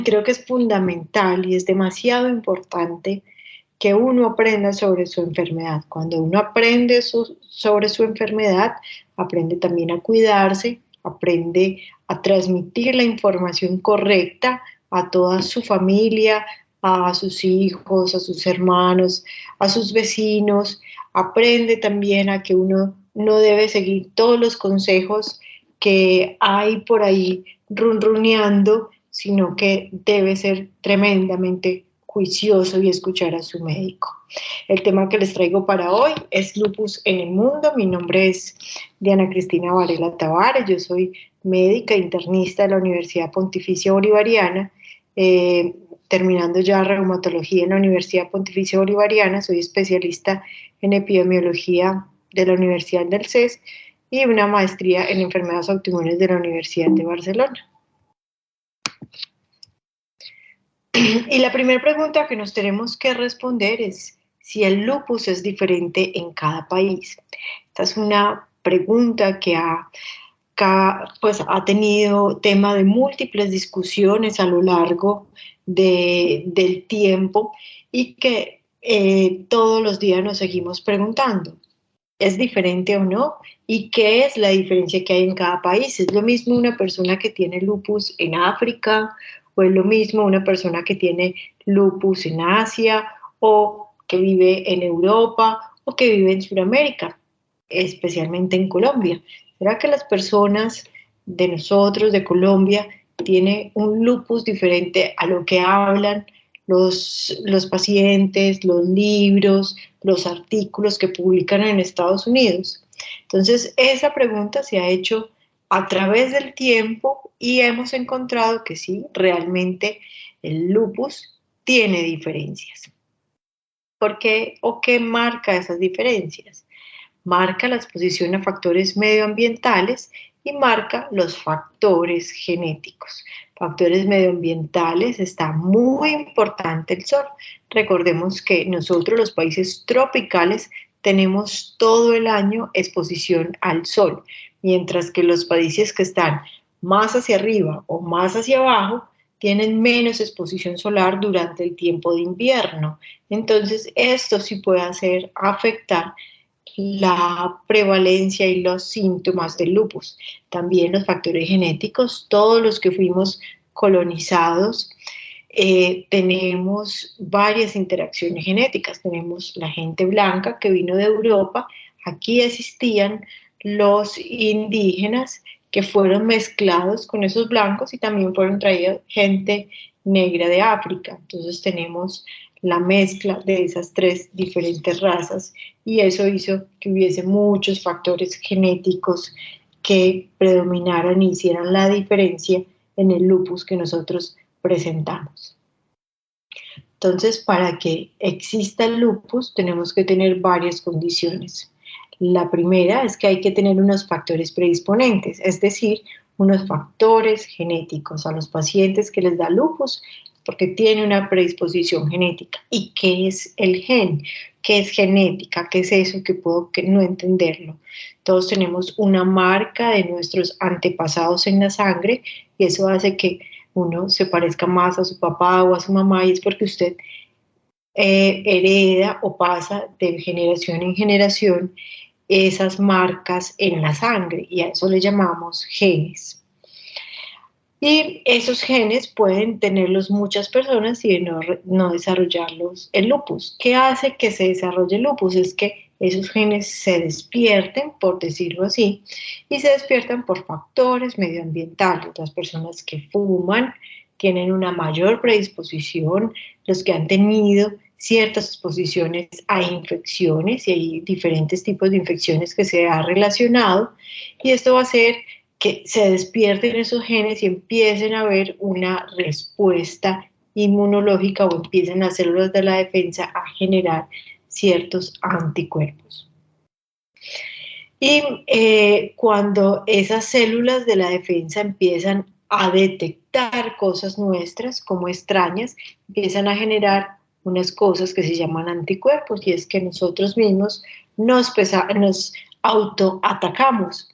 creo que es fundamental y es demasiado importante que uno aprenda sobre su enfermedad. Cuando uno aprende sobre su enfermedad, aprende también a cuidarse, aprende a transmitir la información correcta a toda su familia, a sus hijos, a sus hermanos, a sus vecinos. Aprende también a que uno no debe seguir todos los consejos que hay por ahí runruneando, sino que debe ser tremendamente juicioso y escuchar a su médico. El tema que les traigo para hoy es lupus en el mundo. Mi nombre es Diana Cristina Varela Tavares, yo soy médica internista de la Universidad Pontificia Bolivariana, terminando ya reumatología en la Universidad Pontificia Bolivariana, soy especialista en epidemiología de la Universidad del CES y una maestría en enfermedades autoinmunes de la Universidad de Barcelona. Y la primera pregunta que nos tenemos que responder es si el lupus es diferente en cada país. Esta es una pregunta que ha tenido tema de múltiples discusiones a lo largo del tiempo y que todos los días nos seguimos preguntando. ¿Es diferente o no? ¿Y qué es la diferencia que hay en cada país? ¿Es lo mismo una persona que tiene lupus en África o es lo mismo una persona que tiene lupus en Asia o que vive en Europa o que vive en Sudamérica, especialmente en Colombia? ¿Será que las personas de nosotros, de Colombia, tienen un lupus diferente a lo que hablan los pacientes, los libros, los artículos que publican en Estados Unidos? Entonces, esa pregunta se ha hecho a través del tiempo y hemos encontrado que sí, realmente el lupus tiene diferencias. ¿Por qué o qué marca esas diferencias? Marca la exposición a factores medioambientales y marca los factores genéticos. Factores medioambientales, está muy importante el sol. Recordemos que nosotros, los países tropicales, tenemos todo el año exposición al sol, mientras que los países que están más hacia arriba o más hacia abajo tienen menos exposición solar durante el tiempo de invierno. Entonces, esto sí puede afectar la prevalencia y los síntomas del lupus. También los factores genéticos, todos los que fuimos colonizados, tenemos varias interacciones genéticas. Tenemos la gente blanca que vino de Europa, aquí existían los indígenas que fueron mezclados con esos blancos y también fueron traídos gente negra de África. Entonces tenemos la mezcla de esas tres diferentes razas y eso hizo que hubiese muchos factores genéticos que predominaran y hicieran la diferencia en el lupus que nosotros presentamos. Entonces, para que exista el lupus tenemos que tener varias condiciones. La primera es que hay que tener unos factores predisponentes, es decir, unos factores genéticos a los pacientes que les da lupus porque tiene una predisposición genética. ¿Y qué es el gen? ¿Qué es genética? ¿Qué es eso que puedo no entenderlo? Todos tenemos una marca de nuestros antepasados en la sangre y eso hace que uno se parezca más a su papá o a su mamá y es porque usted hereda o pasa de generación en generación esas marcas en la sangre y a eso le llamamos genes. Y esos genes pueden tenerlos muchas personas y no desarrollarlos el lupus. ¿Qué hace que se desarrolle el lupus? Es que esos genes se despierten, por decirlo así, y se despiertan por factores medioambientales. Las personas que fuman tienen una mayor predisposición, los que han tenido ciertas exposiciones a infecciones, y hay diferentes tipos de infecciones que se ha relacionado, y esto va a ser que se despierten esos genes y empiecen a haber una respuesta inmunológica o empiecen las células de la defensa a generar ciertos anticuerpos. Y cuando esas células de la defensa empiezan a detectar cosas nuestras como extrañas, empiezan a generar unas cosas que se llaman anticuerpos y es que nosotros mismos nos autoatacamos.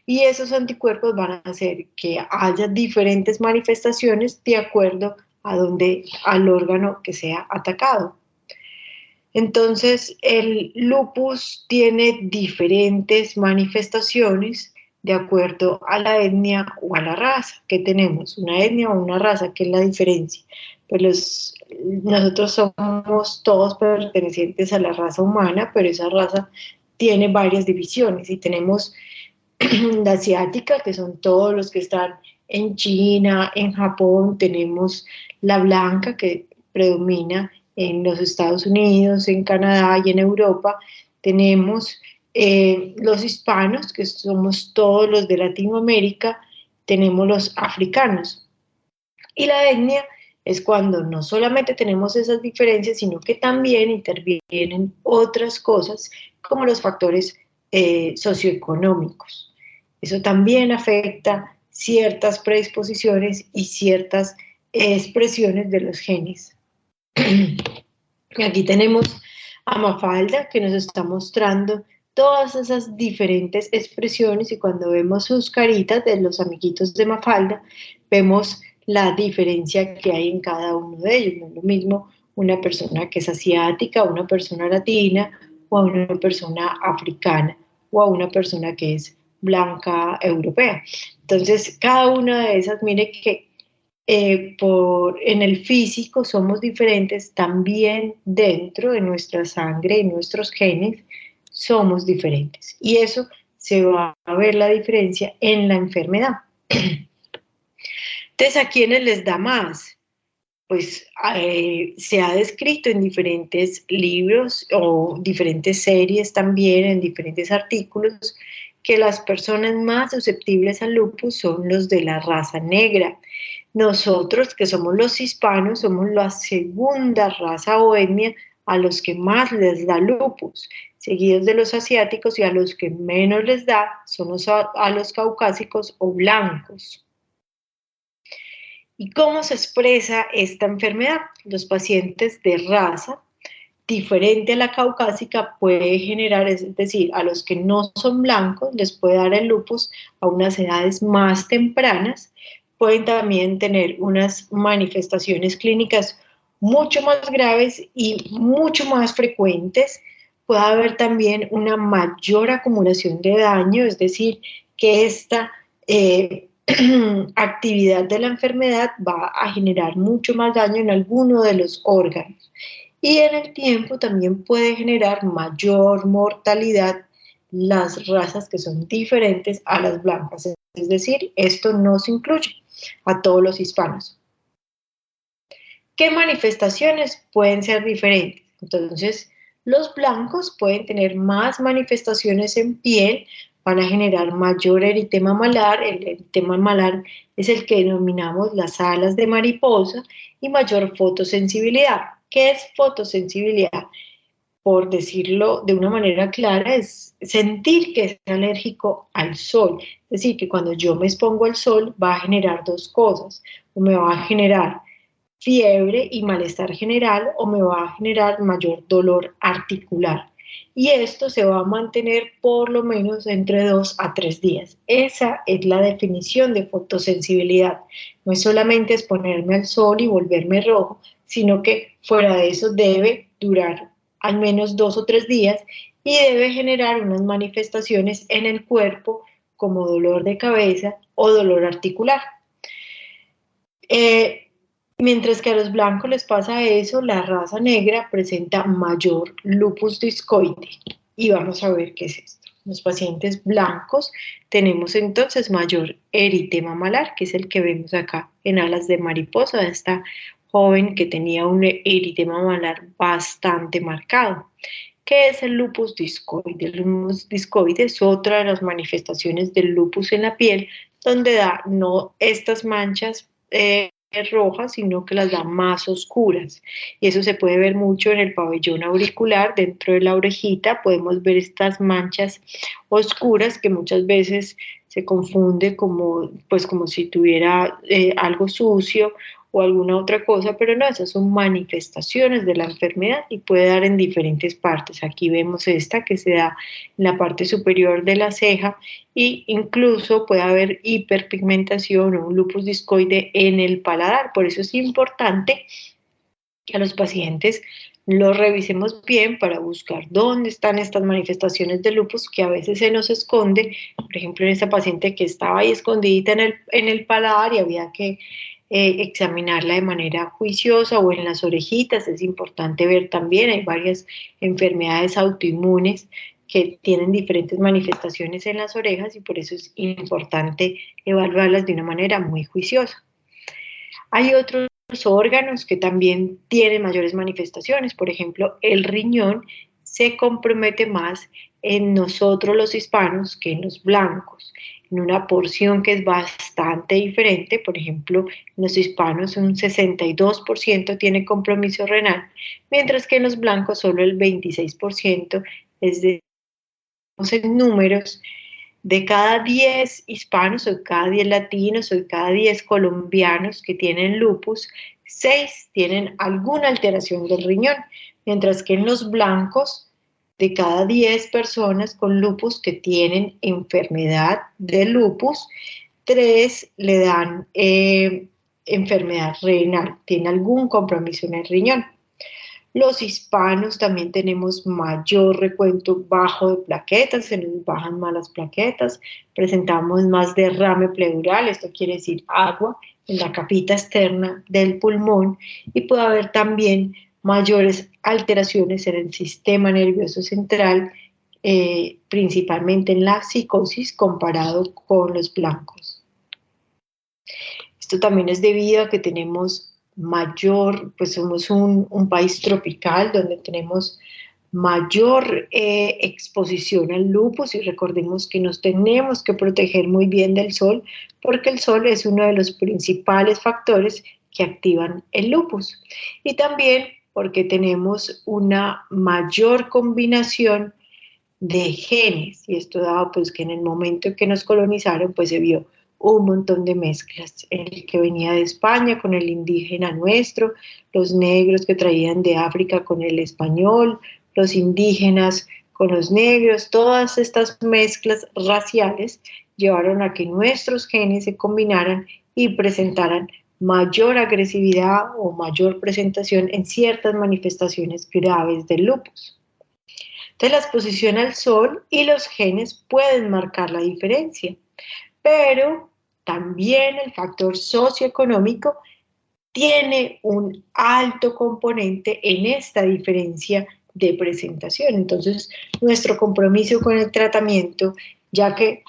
Y esos anticuerpos van a hacer que haya diferentes manifestaciones de acuerdo al órgano que sea atacado. Entonces, el lupus tiene diferentes manifestaciones de acuerdo a la etnia o a la raza que tenemos. Una etnia o una raza, ¿qué es la diferencia? Pues nosotros somos todos pertenecientes a la raza humana, pero esa raza tiene varias divisiones y tenemos la asiática, que son todos los que están en China, en Japón, tenemos la blanca que predomina en los Estados Unidos, en Canadá y en Europa, tenemos los hispanos, que somos todos los de Latinoamérica, tenemos los africanos. Y la etnia es cuando no solamente tenemos esas diferencias, sino que también intervienen otras cosas como los factores socioeconómicos. Eso también afecta ciertas predisposiciones y ciertas expresiones de los genes. Aquí tenemos a Mafalda que nos está mostrando todas esas diferentes expresiones y cuando vemos sus caritas de los amiguitos de Mafalda, vemos la diferencia que hay en cada uno de ellos. No es lo mismo una persona que es asiática, una persona latina, o a una persona africana, o a una persona que es blanca europea. Entonces, cada una de esas, mire que en el físico somos diferentes, también dentro de nuestra sangre y nuestros genes somos diferentes. Y eso se va a ver la diferencia en la enfermedad. Entonces, ¿a quiénes les da más? Pues se ha descrito en diferentes libros o diferentes series también, en diferentes artículos, que las personas más susceptibles al lupus son los de la raza negra. Nosotros, que somos los hispanos, somos la segunda raza o etnia a los que más les da lupus, seguidos de los asiáticos, y a los que menos les da son a los caucásicos o blancos. ¿Y cómo se expresa esta enfermedad? Los pacientes de raza diferente a la caucásica puede generar, es decir, a los que no son blancos les puede dar el lupus a unas edades más tempranas, pueden también tener unas manifestaciones clínicas mucho más graves y mucho más frecuentes, puede haber también una mayor acumulación de daño, es decir, que esta actividad de la enfermedad va a generar mucho más daño en alguno de los órganos. Y en el tiempo también puede generar mayor mortalidad las razas que son diferentes a las blancas. Es decir, esto no se incluye a todos los hispanos. ¿Qué manifestaciones pueden ser diferentes? Entonces, los blancos pueden tener más manifestaciones en piel, van a generar mayor eritema malar. El eritema malar es el que denominamos las alas de mariposa, y mayor fotosensibilidad. ¿Qué es fotosensibilidad? Por decirlo de una manera clara, es sentir que es alérgico al sol. Es decir, que cuando yo me expongo al sol va a generar dos cosas, o me va a generar fiebre y malestar general, o me va a generar mayor dolor articular. Y esto se va a mantener por lo menos entre 2 a 3 días. Esa es la definición de fotosensibilidad. No es solamente exponerme al sol y volverme rojo, sino que fuera de eso debe durar al menos 2 o 3 días y debe generar unas manifestaciones en el cuerpo como dolor de cabeza o dolor articular. Mientras que a los blancos les pasa eso, la raza negra presenta mayor lupus discoide. Y vamos a ver qué es esto. Los pacientes blancos tenemos entonces mayor eritema malar, que es el que vemos acá en alas de mariposa, de esta joven que tenía un eritema malar bastante marcado. ¿Qué es el lupus discoide? El lupus discoide es otra de las manifestaciones del lupus en la piel, donde da no estas manchas rojas, sino que las da más oscuras. Y eso se puede ver mucho en el pabellón auricular, dentro de la orejita podemos ver estas manchas oscuras que muchas veces se confunde como, pues, como si tuviera algo sucio o alguna otra cosa, pero no, esas son manifestaciones de la enfermedad y puede dar en diferentes partes. Aquí vemos esta que se da en la parte superior de la ceja e incluso puede haber hiperpigmentación o un lupus discoide en el paladar. Por eso es importante que a los pacientes los revisemos bien para buscar dónde están estas manifestaciones de lupus que a veces se nos esconde. Por ejemplo, en esta paciente que estaba ahí escondidita en el paladar y había que examinarla de manera juiciosa, o en las orejitas es importante ver también. Hay varias enfermedades autoinmunes que tienen diferentes manifestaciones en las orejas y por eso es importante evaluarlas de una manera muy juiciosa. Hay otros órganos que también tienen mayores manifestaciones. Por ejemplo, el riñón se compromete más en nosotros los hispanos que en los blancos, en una porción que es bastante diferente. Por ejemplo, en los hispanos un 62% tiene compromiso renal, mientras que en los blancos solo el 26%, es decir, en números, de cada 10 hispanos o cada 10 latinos o cada 10 colombianos que tienen lupus, 6 tienen alguna alteración del riñón, mientras que en los blancos, de cada 10 personas con lupus que tienen enfermedad de lupus, 3 le dan enfermedad renal, tiene algún compromiso en el riñón. Los hispanos también tenemos mayor recuento bajo de plaquetas, se nos bajan más las plaquetas, presentamos más derrame pleural, esto quiere decir agua en la capita externa del pulmón, y puede haber también mayores alteraciones en el sistema nervioso central, principalmente en la psicosis comparado con los blancos. Esto también es debido a que tenemos mayor, pues somos un país tropical donde tenemos mayor exposición al lupus, y recordemos que nos tenemos que proteger muy bien del sol porque el sol es uno de los principales factores que activan el lupus, y también porque tenemos una mayor combinación de genes, y esto dado pues que en el momento en que nos colonizaron pues se vio un montón de mezclas, el que venía de España con el indígena nuestro, los negros que traían de África con el español, los indígenas con los negros. Todas estas mezclas raciales llevaron a que nuestros genes se combinaran y presentaran mayor agresividad o mayor presentación en ciertas manifestaciones graves del lupus. Entonces, la exposición al sol y los genes pueden marcar la diferencia, pero también el factor socioeconómico tiene un alto componente en esta diferencia de presentación. Entonces, nuestro compromiso con el tratamiento, ya que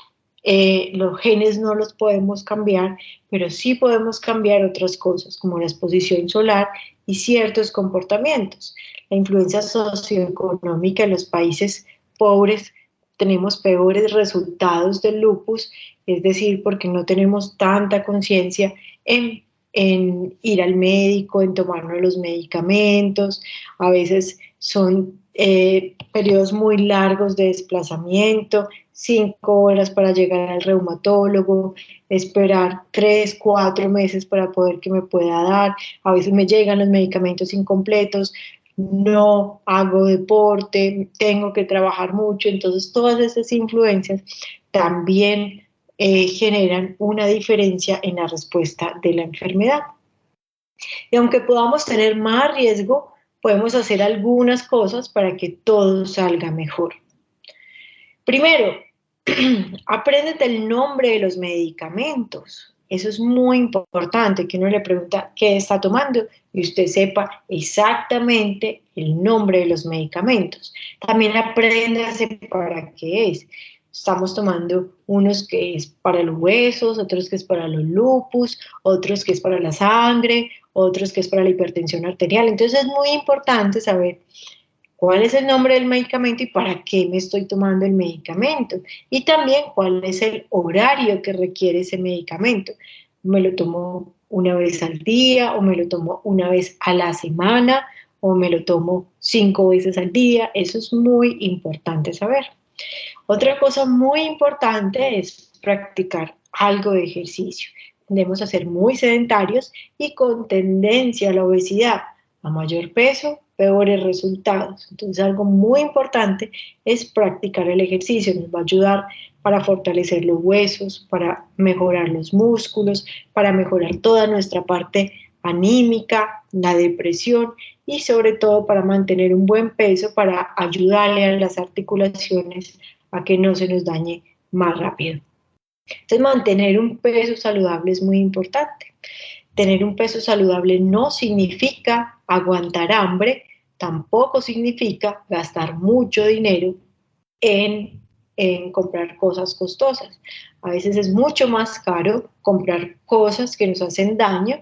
los genes no los podemos cambiar, pero sí podemos cambiar otras cosas, como la exposición solar y ciertos comportamientos. La influencia socioeconómica en los países pobres, tenemos peores resultados del lupus, es decir, porque no tenemos tanta conciencia en ir al médico, en tomarnos los medicamentos. A veces son periodos muy largos de desplazamiento, 5 horas para llegar al reumatólogo, esperar 3, 4 meses para poder que me pueda dar. A veces me llegan los medicamentos incompletos, no hago deporte, tengo que trabajar mucho. Entonces todas esas influencias también generan una diferencia en la respuesta de la enfermedad. Y aunque podamos tener más riesgo, podemos hacer algunas cosas para que todo salga mejor. Primero, apréndete el nombre de los medicamentos. Eso es muy importante, que uno le pregunta qué está tomando y usted sepa exactamente el nombre de los medicamentos. También apréndase para qué es. Estamos tomando unos que es para los huesos, otros que es para los lupus, otros que es para la sangre, otros que es para la hipertensión arterial. Entonces es muy importante saber cuál es el nombre del medicamento y para qué me estoy tomando el medicamento. Y también cuál es el horario que requiere ese medicamento. ¿Me lo tomo una vez al día, o me lo tomo una vez a la semana, o me lo tomo 5 veces al día? Eso es muy importante saber. Otra cosa muy importante es practicar algo de ejercicio. tendemos a ser muy sedentarios y con tendencia a la obesidad. A mayor peso, peores resultados. Entonces, algo muy importante es practicar el ejercicio. Nos va a ayudar para fortalecer los huesos, para mejorar los músculos, para mejorar toda nuestra parte anímica, la depresión y sobre todo para mantener un buen peso, para ayudarle a las articulaciones a que no se nos dañe más rápido. Entonces, mantener un peso saludable es muy importante. Tener un peso saludable no significa aguantar hambre, tampoco significa gastar mucho dinero en comprar cosas costosas. A veces es mucho más caro comprar cosas que nos hacen daño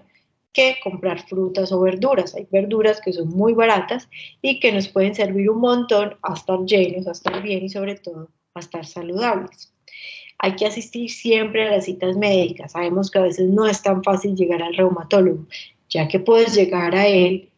que comprar frutas o verduras. Hay verduras que son muy baratas y que nos pueden servir un montón a estar llenos, a estar bien y sobre todo a estar saludables. Hay que asistir siempre a las citas médicas. Sabemos que a veces no es tan fácil llegar al reumatólogo. Ya que puedes llegar a él,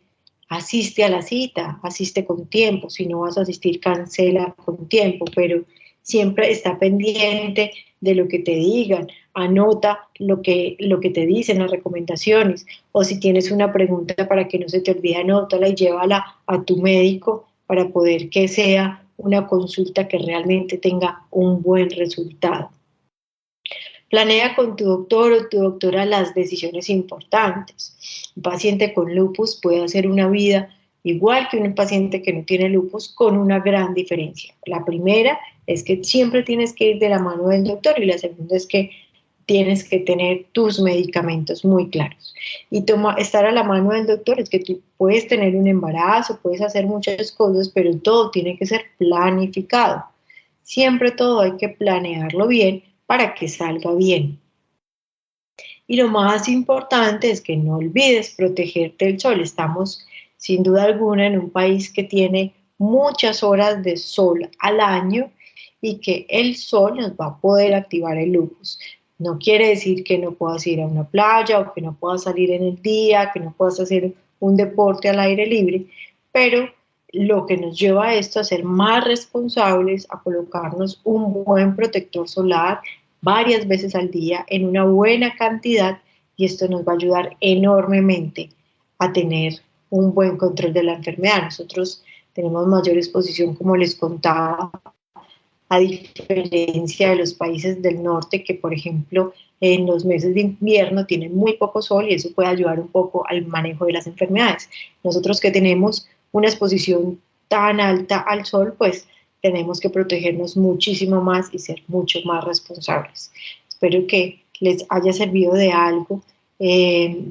asiste a la cita, asiste con tiempo. Si no vas a asistir, cancela con tiempo, pero siempre está pendiente de lo que te digan. Anota lo que te dicen, las recomendaciones. O si tienes una pregunta para que no se te olvide, anótala y llévala a tu médico para poder que sea una consulta que realmente tenga un buen resultado. Planea con tu doctor o tu doctora las decisiones importantes. Un paciente con lupus puede hacer una vida igual que un paciente que no tiene lupus, con una gran diferencia. La primera es que siempre tienes que ir de la mano del doctor y la segunda es que tienes que tener tus medicamentos muy claros. Y estar a la mano del doctor es que tú puedes tener un embarazo, puedes hacer muchas cosas, pero todo tiene que ser planificado. Siempre todo hay que planearlo bien para que salga bien. Y lo más importante es que no olvides protegerte del sol. Estamos sin duda alguna en un país que tiene muchas horas de sol al año y que el sol nos va a poder activar el lupus. No quiere decir que no puedas ir a una playa o que no puedas salir en el día, que no puedas hacer un deporte al aire libre, pero lo que nos lleva a esto a ser más responsables, a colocarnos un buen protector solar varias veces al día en una buena cantidad y esto nos va a ayudar enormemente a tener un buen control de la enfermedad. Nosotros tenemos mayor exposición, como les contaba, a diferencia de los países del norte que, por ejemplo, en los meses de invierno tienen muy poco sol y eso puede ayudar un poco al manejo de las enfermedades. Nosotros que tenemos una exposición tan alta al sol, pues tenemos que protegernos muchísimo más y ser mucho más responsables. Espero que les haya servido de algo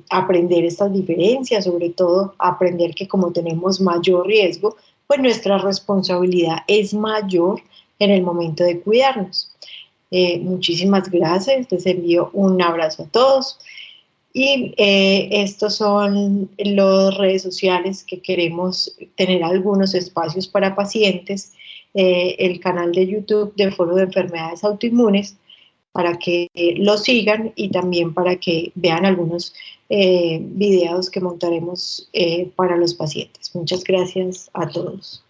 aprender estas diferencias, sobre todo aprender que como tenemos mayor riesgo, pues nuestra responsabilidad es mayor en el momento de cuidarnos. Muchísimas gracias, les envío un abrazo a todos y estos son las redes sociales que queremos tener algunos espacios para pacientes, el canal de YouTube de Foro de Enfermedades Autoinmunes para que lo sigan y también para que vean algunos videos que montaremos para los pacientes. Muchas gracias a todos.